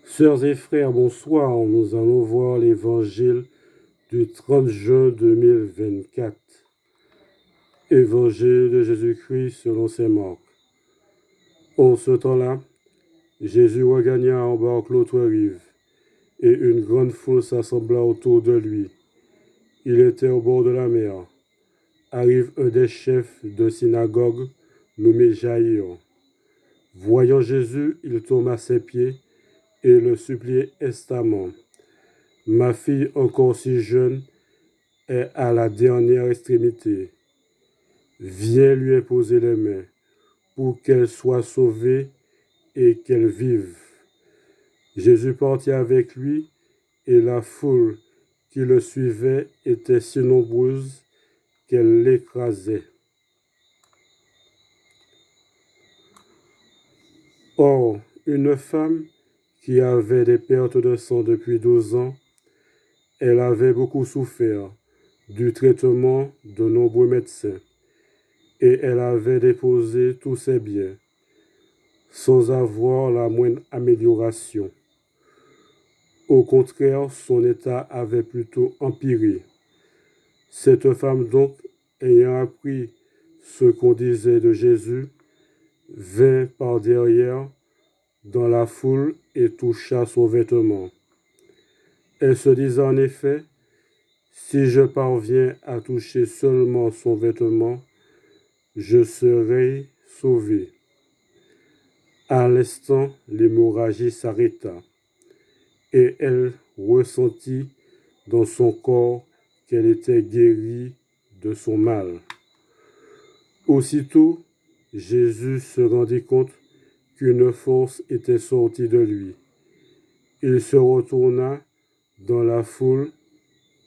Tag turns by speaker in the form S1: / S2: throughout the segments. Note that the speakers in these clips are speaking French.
S1: Sœurs et frères, bonsoir. Nous allons voir l'évangile du 30 juin 2024. Évangile de Jésus-Christ selon saint Marc. En ce temps-là, Jésus regagna en barque l'autre rive, et une grande foule s'assembla autour de lui. Il était au bord de la mer. Arrive un des chefs de synagogue, nommé Jaïr. Voyant Jésus, il tomba à ses pieds et le suppliait instamment. « Ma fille, encore si jeune, est à la dernière extrémité. Viens lui imposer les mains pour qu'elle soit sauvée et qu'elle vive. » Jésus partit avec lui, et la foule qui le suivait était si nombreuse qu'elle l'écrasait. Or, une femme qui avait des pertes de sang depuis 12 ans, elle avait beaucoup souffert du traitement de nombreux médecins, et elle avait déposé tous ses biens, sans avoir la moindre amélioration. Au contraire, son état avait plutôt empiré. Cette femme donc, ayant appris ce qu'on disait de Jésus, vint par derrière dans la foule et toucha son vêtement. Elle se disait en effet, « Si je parviens à toucher seulement son vêtement, je serai sauvée. » À l'instant, l'hémorragie s'arrêta, et elle ressentit dans son corps qu'elle était guérie de son mal. Aussitôt, Jésus se rendit compte qu'une force était sortie de lui. Il se retourna dans la foule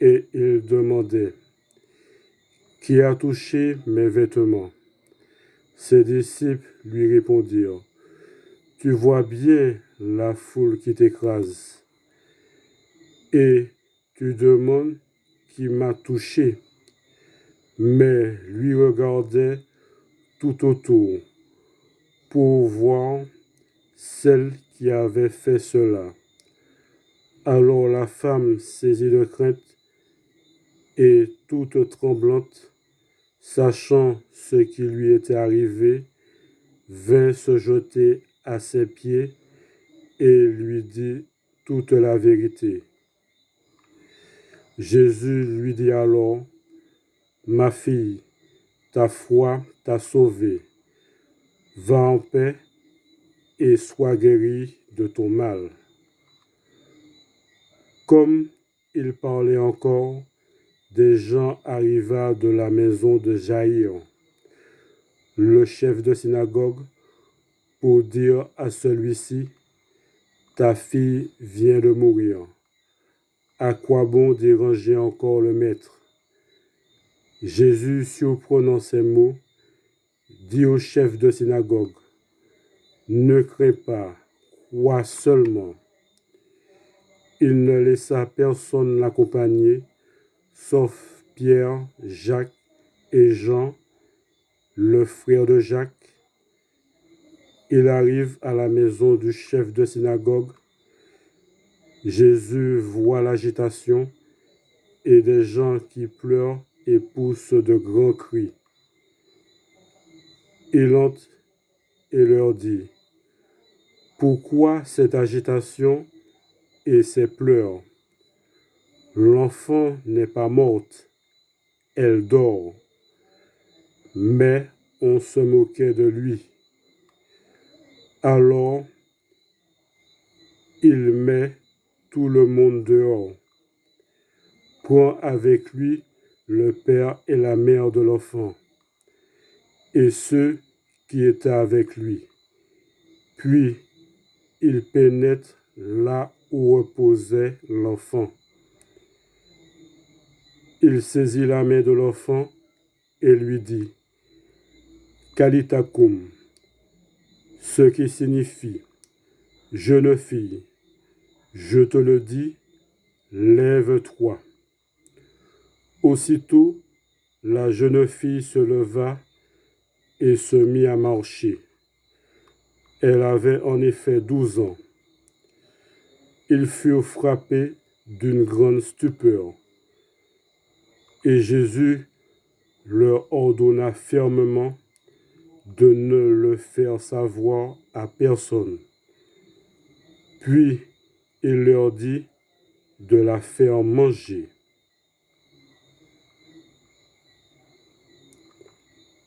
S1: et il demandait, « Qui a touché mes vêtements ?» Ses disciples lui répondirent, « Tu vois bien la foule qui t'écrase, et tu demandes qui m'a touché. » Mais lui regardait tout autour pour voir celle qui avait fait cela. Alors la femme, saisie de crainte et toute tremblante, sachant ce qui lui était arrivé, vint se jeter à ses pieds et lui dit toute la vérité. Jésus lui dit alors, « Ma fille, ta foi t'a sauvée. Va en paix et sois guérie de ton mal. » Comme il parlait encore, des gens arrivèrent de la maison de Jaïr, le chef de synagogue, pour dire à celui-ci, « Ta fille vient de mourir. À quoi bon déranger encore le maître ?» Jésus, surprenant ces mots, dit au chef de synagogue, « Ne crains pas, crois seulement. » Il ne laissa personne l'accompagner, sauf Pierre, Jacques et Jean, le frère de Jacques. Il arrive à la maison du chef de synagogue. Jésus voit l'agitation et des gens qui pleurent et poussent de grands cris. Il entre et leur dit, « Pourquoi cette agitation et ces pleurs? L'enfant n'est pas morte, elle dort. » Mais on se moquait de lui. Alors, il met tout le monde dehors, prend avec lui le père et la mère de l'enfant, et ceux qui étaient avec lui. Puis, il pénètre là où reposait l'enfant. Il saisit la main de l'enfant et lui dit, « Talita koum », ce qui signifie, « Jeune fille, je te le dis, lève-toi. » Aussitôt, la jeune fille se leva et se mit à marcher. Elle avait en effet 12 ans. Ils furent frappés d'une grande stupeur. Et Jésus leur ordonna fermement de ne le faire savoir à personne. Puis il leur dit de la faire manger.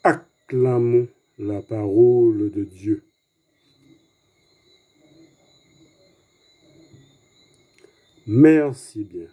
S1: Acclamons la parole de Dieu. Merci bien.